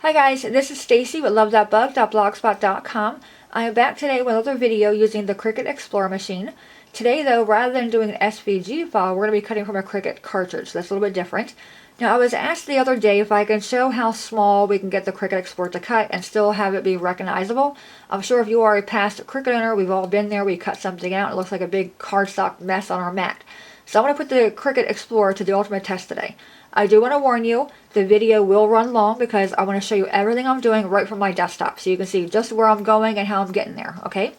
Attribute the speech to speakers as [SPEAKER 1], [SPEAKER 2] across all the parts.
[SPEAKER 1] Hi guys, this is Stacy with love.bug.blogspot.com. I am back today with another video using the Cricut Explorer machine. Today though, rather than doing an SVG file, we're going to be cutting from a Cricut cartridge. That's a little bit different. Now I was asked the other day if I can show how small we can get the Cricut Explorer to cut and still have it be recognizable. I'm sure if you are a past Cricut owner, we've all been there, we cut something out, it looks like a big cardstock mess on our mat. So I'm going to put the Cricut Explorer to the ultimate test today. I do want to warn you, the video will run long because I want to show you everything I'm doing right from my desktop so you can see just where I'm going and how I'm getting there, okay?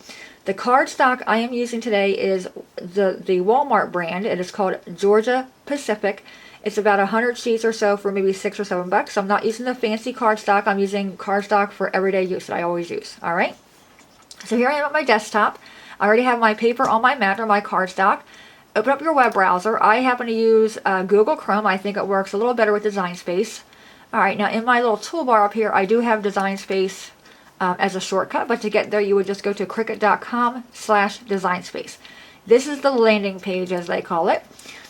[SPEAKER 1] The cardstock I am using today is the Walmart brand. It is called Georgia Pacific. It's about 100 sheets or so for maybe $6 or $7. I'm not using the fancy cardstock. I'm using cardstock for everyday use that I always use, alright? So here I am at my desktop. I already have my paper on my mat or my cardstock. Open up your web browser. I happen to use Google Chrome. I think it works a little better with Design Space. Alright, now in my little toolbar up here, I do have Design Space as a shortcut, but to get there you would just go to cricut.com/designspace. This is the landing page as they call it.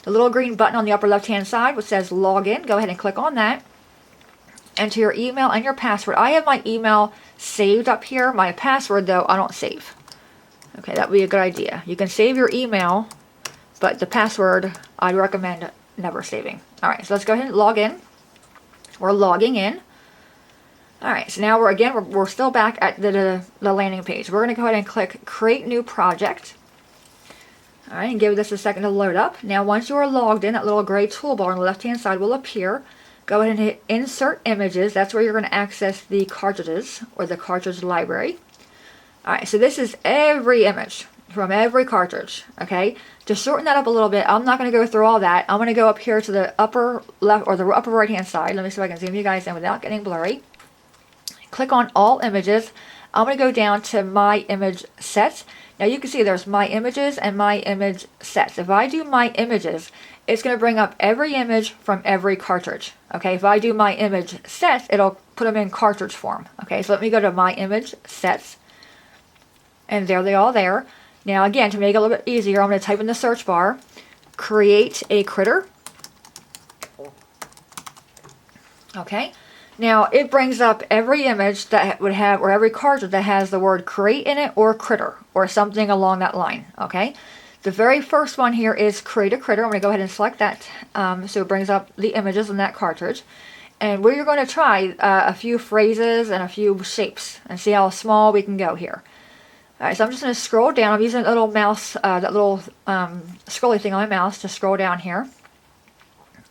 [SPEAKER 1] The little green button on the upper left hand side which says login, go ahead and click on that. Enter your email and your password. I have my email saved up here. My password though, I don't save. Okay, that would be a good idea. You can save your email, but the password, I'd recommend never saving. Alright, so let's go ahead and log in. We're logging in. Alright, so now we're still back at the landing page. We're going to go ahead and click Create New Project. Alright, and give this a second to load up. Now once you are logged in, that little gray toolbar on the left hand side will appear. Go ahead and hit Insert Images. That's where you're going to access the cartridges, or the cartridge library. Alright, so this is every image from every cartridge, okay? To shorten that up a little bit, I'm not going to go through all that. I'm going to go up here to the upper left or the upper right hand side. Let me see if I can zoom you guys in without getting blurry. Click on all images. I'm going to go down to my image sets. Now you can see there's my images and my image sets. If I do my images, it's going to bring up every image from every cartridge. Okay, if I do my image sets, it'll put them in cartridge form. Okay, so let me go to my image sets. And there they are there. Now again, to make it a little bit easier, I'm going to type in the search bar, create a critter. Okay, now it brings up every image that would have, or every cartridge that has the word create in it, or critter, or something along that line. Okay, the very first one here is create a critter. I'm going to go ahead and select that, so it brings up the images in that cartridge. And we're going to try a few phrases and a few shapes, and see how small we can go here. Alright, so I'm just going to scroll down. I'm using a little mouse, that little scrolly thing on my mouse to scroll down here.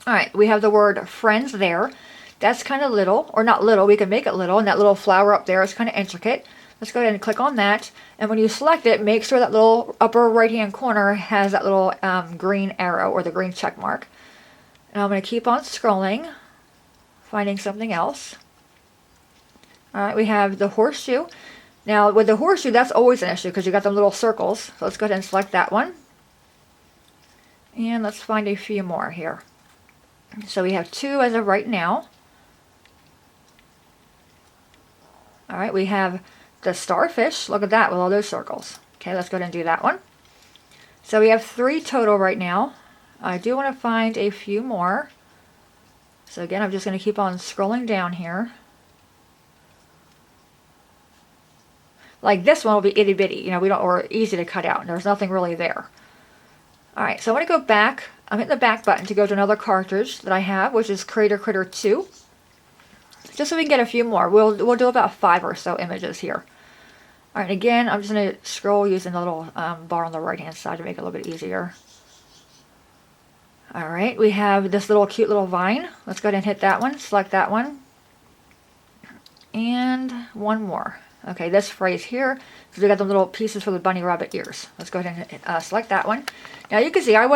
[SPEAKER 1] Alright, we have the word friends there. That's kind of little, or not little, we can make it little, and that little flower up there is kind of intricate. Let's go ahead and click on that, and when you select it, make sure that little upper right hand corner has that little green arrow, or the green check mark. And I'm going to keep on scrolling, finding something else. Alright, we have the horseshoe. Now, with the horseshoe, that's always an issue because you got them little circles. So let's go ahead and select that one. And let's find a few more here. So we have 2 as of right now. Alright, we have the starfish. Look at that with all those circles. Okay, let's go ahead and do that one. So we have 3 total right now. I do want to find a few more. So again, I'm just going to keep on scrolling down here. Like this one will be itty bitty, you know, or easy to cut out. There's nothing really there. Alright, so I'm going to go back. I'm hitting the back button to go to another cartridge that I have, which is Create a Critter 2. Just so we can get a few more. We'll do about 5 or so images here. Alright, again, I'm just going to scroll using the little bar on the right hand side to make it a little bit easier. Alright, we have this little cute little vine. Let's go ahead and hit that one, select that one. And one more. Okay, this phrase here, because we got the little pieces for the bunny rabbit ears. Let's go ahead and select that one. Now you can see I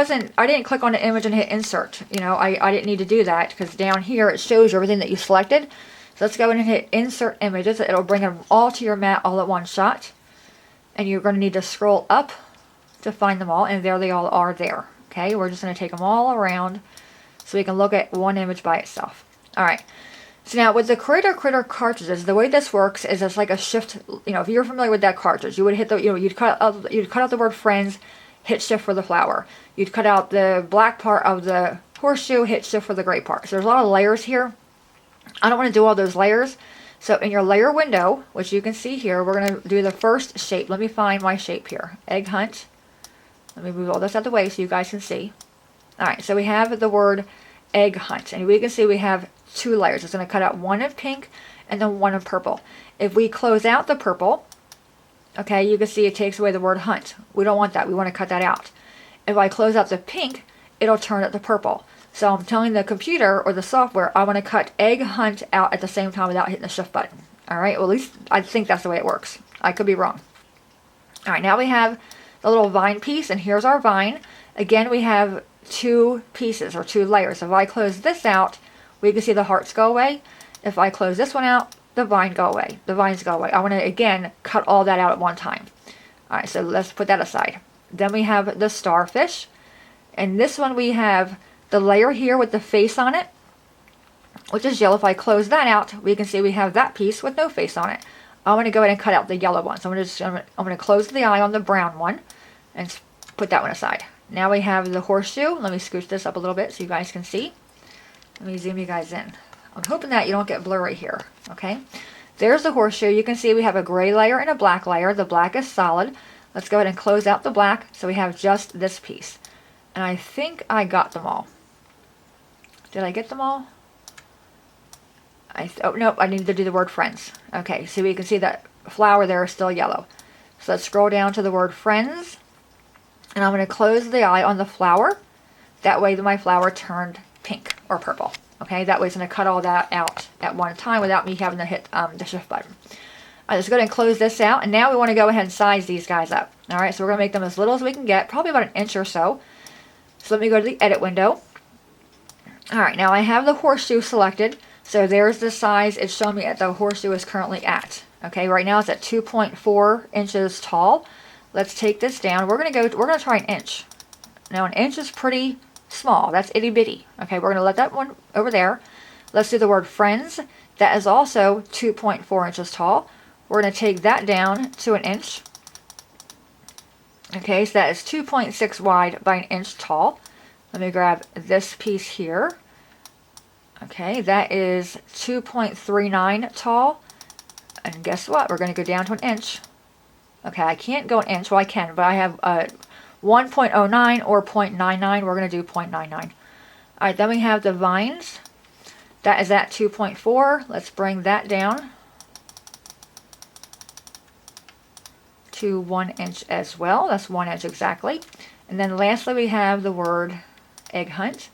[SPEAKER 1] didn't click on the image and hit insert. You know, I didn't need to do that because down here it shows you everything that you selected. So let's go ahead and hit insert images. It'll bring them all to your mat all at one shot. And you're going to need to scroll up to find them all, and there they all are there. Okay, we're just going to take them all around so we can look at one image by itself. Alright. So now with the Create a Critter cartridges, the way this works is it's like a shift. You know, if you're familiar with that cartridge, you would hit the, you know, you'd cut out the word friends, hit shift for the flower. You'd cut out the black part of the horseshoe, hit shift for the gray part. So there's a lot of layers here. I don't want to do all those layers. So in your layer window, which you can see here, we're going to do the first shape. Let me find my shape here. Egg hunt. Let me move all this out of the way so you guys can see. Alright, so we have the word egg hunt. And we can see we have 2 layers. It's going to cut out one in pink and then one in purple. If we close out the purple, okay, you can see it takes away the word hunt. We don't want that. We want to cut that out. If I close out the pink, it'll turn it to purple. So I'm telling the computer or the software I want to cut egg hunt out at the same time without hitting the shift button. Alright, well at least I think that's the way it works. I could be wrong. Alright, now we have the little vine piece, and here's our vine. Again, we have 2 pieces or 2 layers. If I close this out, we can see the hearts go away. If I close this one out, the vines go away. I want to again cut all that out at one time. Alright, so let's put that aside. Then we have the starfish. And this one we have the layer here with the face on it, which is yellow. If I close that out, we can see we have that piece with no face on it. I'm going to go ahead and cut out the yellow one. So I'm going to close the eye on the brown one and put that one aside. Now we have the horseshoe. Let me scooch this up a little bit so you guys can see. Let me zoom you guys in. I'm hoping that you don't get blurry here. Okay. There's the horseshoe. You can see we have a gray layer and a black layer. The black is solid. Let's go ahead and close out the black so we have just this piece. And I think I got them all. Did I get them all? Oh, nope, I need to do the word friends. Okay, so we can see that flower there is still yellow. So let's scroll down to the word friends. And I'm going to close the eye on the flower. That way my flower turned pink or purple. Okay, that way it's going to cut all that out at one time without me having to hit the shift button. Alright, let's go ahead and close this out. And now we want to go ahead and size these guys up. Alright, so we're going to make them as little as we can get. Probably about an inch or so. So let me go to the edit window. Alright, now I have the horseshoe selected. So there's the size it's showing me that the horseshoe is currently at. Okay, right now it's at 2.4 inches tall. Let's take this down. We're going to try an inch. Now an inch is pretty small. That's itty bitty. Okay, we're going to let that one over there. Let's do the word friends. That is also 2.4 inches tall. We're going to take that down to an inch. Okay, so that is 2.6 wide by an inch tall. Let me grab this piece here. Okay, that is 2.39 tall. And guess what? We're going to go down to an inch. Okay, I can't go an inch. Well, I can, but I have 1.09 or 0.99. We're going to do 0.99. Alright, then we have the vines. That is at 2.4. Let's bring that down to 1 inch as well. That's 1 inch exactly. And then lastly, we have the word egg hunt.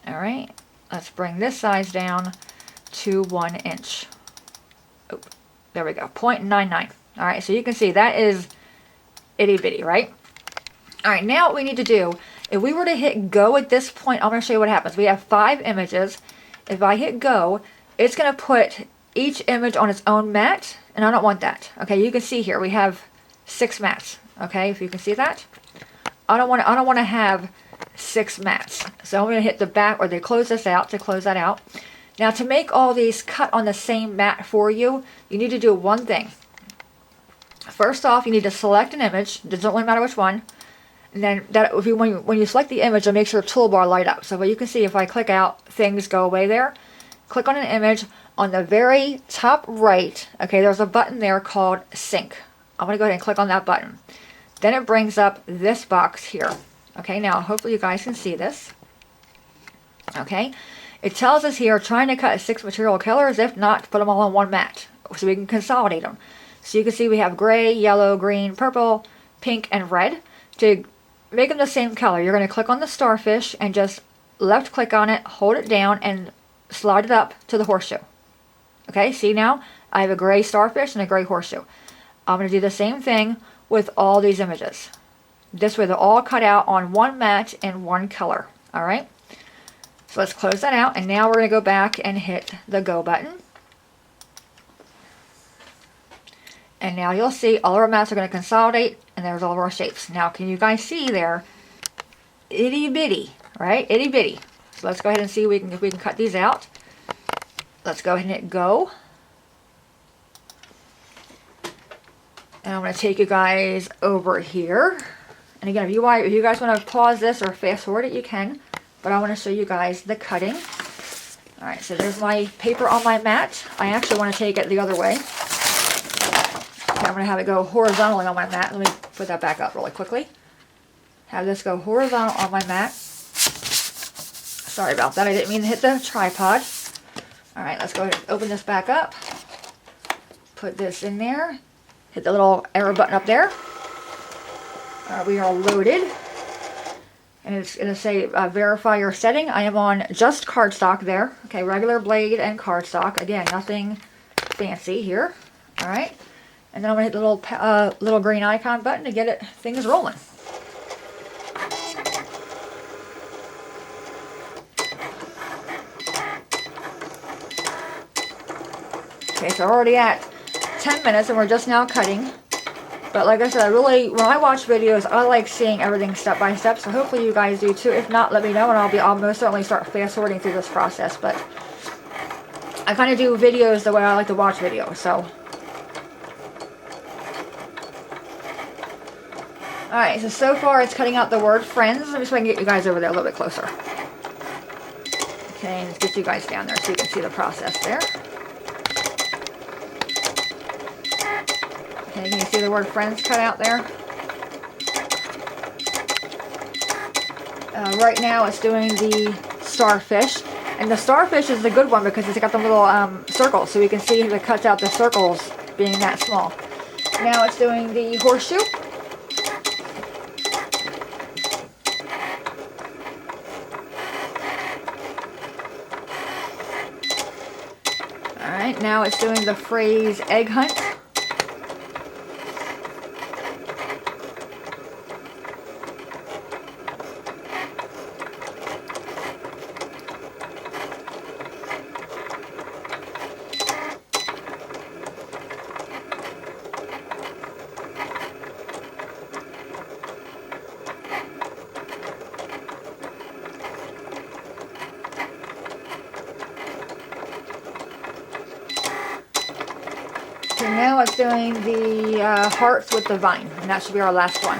[SPEAKER 1] Alright, let's bring this size down to 1 inch. Oh, there we go, 0.99. Alright, so you can see that is itty bitty, right? Alright, now what we need to do, if we were to hit go at this point, I'm going to show you what happens. We have 5 images. If I hit go, it's going to put each image on its own mat, and I don't want that. Okay, you can see here we have 6 mats. Okay, if you can see that, I don't want to have 6 mats. So I'm going to hit the back, or they close this out to close that out. Now to make all these cut on the same mat for you, you need to do one thing. First off, you need to select an image. It doesn't really matter which one. And then when you select the image, it makes your toolbar light up. So what you can see, if I click out, things go away there. Click on an image. On the very top right, okay, there's a button there called Sync. I'm going to go ahead and click on that button. Then it brings up this box here. Okay, now hopefully you guys can see this. Okay, it tells us here, trying to cut 6 material colors. If not, put them all on one mat so we can consolidate them. So you can see we have gray, yellow, green, purple, pink, and red. To make them the same color, you're going to click on the starfish and just left click on it, hold it down, and slide it up to the horseshoe. Okay, see now? I have a gray starfish and a gray horseshoe. I'm going to do the same thing with all these images. This way they're all cut out on one mat in one color. Alright? So let's close that out, and now we're going to go back and hit the go button. And now you'll see all of our mats are going to consolidate, and there's all of our shapes. Now, can you guys see there? Itty bitty, right? Itty bitty. So let's go ahead and see if we can cut these out. Let's go ahead and hit go. And I'm going to take you guys over here. And again, if you guys want to pause this or fast forward it, you can. But I want to show you guys the cutting. Alright, so there's my paper on my mat. I actually want to take it the other way. Okay, I'm going to have it go horizontally on my mat. Let me put that back up really quickly. Have this go horizontal on my mat. Sorry about that, I didn't mean to hit the tripod. Alright, let's go ahead and open this back up. Put this in there. Hit the little arrow button up there. We are loaded. And it's going to say verify your setting. I am on just cardstock there. Okay, regular blade and cardstock. Again, nothing fancy here. Alright. And then I'm going to hit the little green icon button to get things rolling. Okay, so we're already at 10 minutes and we're just now cutting. But like I said, when I watch videos, I like seeing everything step by step. So hopefully you guys do too. If not, let me know and I'll most certainly start fast forwarding through this process. But I kind of do videos the way I like to watch videos. So, alright, so far it's cutting out the word friends. Let me see if I can get you guys over there a little bit closer. Okay, let's get you guys down there so you can see the process there. Okay, can you see the word friends cut out there? Right now it's doing the starfish. And the starfish is the good one because it's got the little circles. So we can see it cuts out the circles being that small. Now it's doing the horseshoe. Alright, now it's doing the phrase egg hunt. So now it's doing the hearts with the vine, and that should be our last one.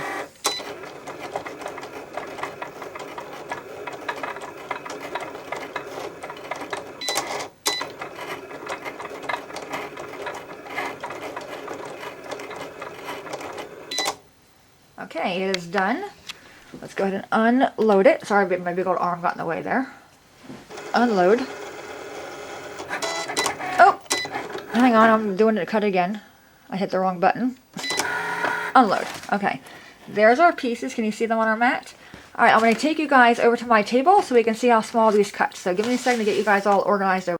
[SPEAKER 1] Okay, it is done. Let's go ahead and unload it. Sorry, my big old arm got in the way there. Unload. Oh! Hang on, I'm doing it to cut again. I hit the wrong button. Unload. Okay. There's our pieces. Can you see them on our mat? Alright, I'm going to take you guys over to my table so we can see how small these cut. So give me a second to get you guys all organized over.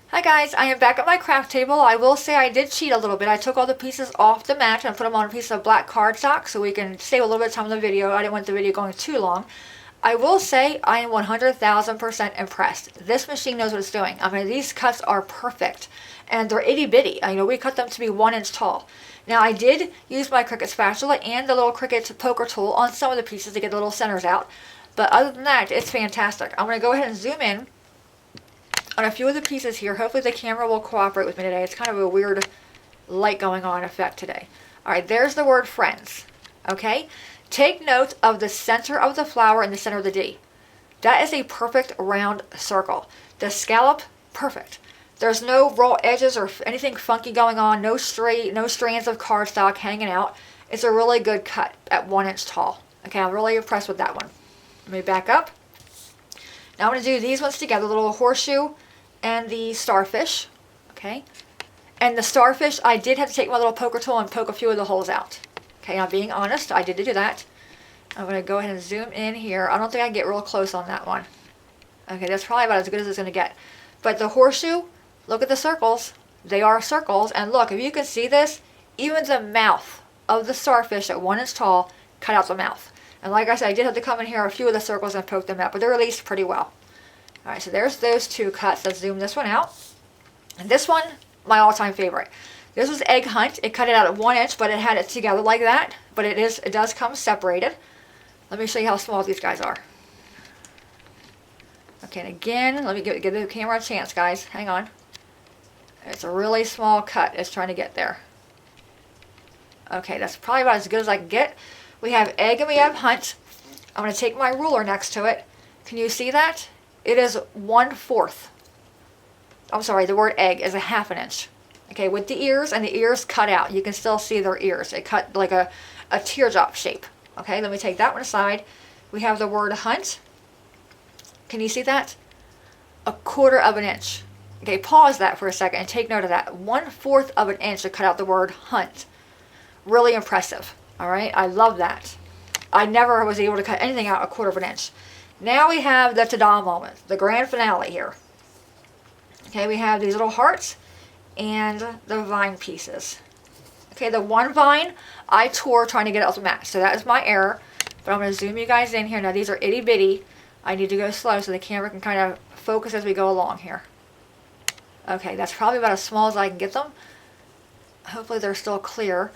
[SPEAKER 1] Hi guys, I am back at my craft table. I will say I did cheat a little bit. I took all the pieces off the mat and put them on a piece of black cardstock so we can save a little bit of time in the video. I didn't want the video going too long. I will say I am 100,000% impressed. This machine knows what it's doing. I mean, these cuts are perfect. And they're itty bitty. You know, we cut them to be 1 inch tall. Now, I did use my Cricut spatula and the little Cricut poker tool on some of the pieces to get the little centers out. But other than that, it's fantastic. I'm going to go ahead and zoom in on a few of the pieces here. Hopefully the camera will cooperate with me today. It's kind of a weird light going on effect today. Alright, there's the word friends. Okay? Take note of the center of the flower and the center of the D. That is a perfect round circle. The scallop, perfect. There's no raw edges or anything funky going on. No strands of cardstock hanging out. It's a really good cut at 1 inch tall. Okay, I'm really impressed with that one. Let me back up. Now I'm going to do these ones together. The little horseshoe and the starfish. Okay. And the starfish, I did have to take my little poker tool and poke a few of the holes out. Okay, I'm being honest. I did do that. I'm going to go ahead and zoom in here. I don't think I can get real close on that one. Okay, that's probably about as good as it's going to get. But the horseshoe, look at the circles. They are circles. And look, if you can see this, even the mouth of the starfish at 1 inch tall, cut out the mouth. And like I said, I did have to come in here a few of the circles and poke them out, but they're released pretty well. Alright, so there's those two cuts. Let's zoom this one out. And this one, my all-time favorite. This was Egg Hunt. It cut it out at 1 inch, but it had it together like that. But it does come separated. Let me show you how small these guys are. Okay, and again, let me give the camera a chance, guys. Hang on. It's a really small cut. It's trying to get there. Okay, that's probably about as good as I can get. We have Egg and we have Hunt. I'm going to take my ruler next to it. Can you see that? It is 1/4 I'm sorry, the word egg is a 1/2 inch. Okay, with the ears, and the ears cut out. You can still see their ears. They cut like a teardrop shape. Okay, let me take that one aside. We have the word hunt. Can you see that? 1/4 inch. Okay, pause that for a second and take note of that. 1/4 inch to cut out the word hunt. Really impressive. All right, I love that. I never was able to cut anything out 1/4 inch. Now we have the ta-da moment, the grand finale here. Okay, we have these little hearts and the vine pieces. Okay, the one vine I tore trying to get it to match, so that is my error. But I'm going to zoom you guys in here. Now these are itty bitty. I need to go slow so the camera can kind of focus as we go along here. Okay, that's probably about as small as I can get them. Hopefully they're still clear.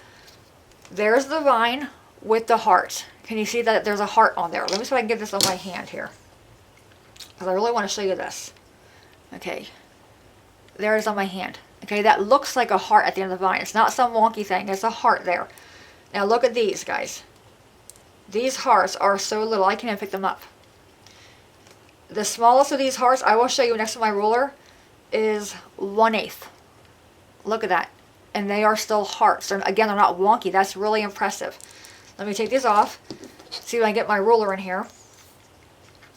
[SPEAKER 1] There's the vine with the heart. Can you see that there's a heart on there? Let me see if I can get this on my hand here, because I really want to show you this. Okay, there it is on my hand. Okay, that looks like a heart at the end of the vine. It's not some wonky thing. It's a heart there. Now look at these, guys. These hearts are so little, I can't even pick them up. The smallest of these hearts, I will show you next to my ruler, is 1/8. Look at that. And they are still hearts. Again, they're not wonky. That's really impressive. Let me take these off. See if I can get my ruler in here.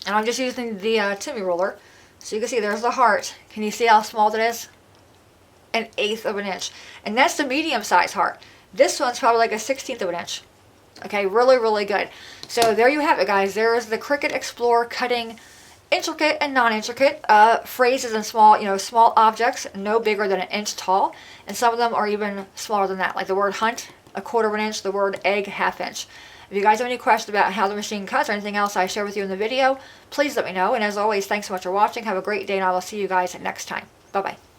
[SPEAKER 1] And I'm just using the Timmy ruler. So you can see there's the heart. Can you see how small that is? 1/8 inch. And that's the medium size heart. This one's probably like a 1/16 inch. Okay, really, really good. So there you have it, guys. There's the Cricut Explore cutting intricate and non-intricate phrases and small objects, no bigger than 1 inch tall. And some of them are even smaller than that, like the word hunt, 1/4 inch, the word egg, 1/2 inch. If you guys have any questions about how the machine cuts or anything else I share with you in the video, please let me know. And as always, thanks so much for watching. Have a great day, and I will see you guys next time. Bye-bye.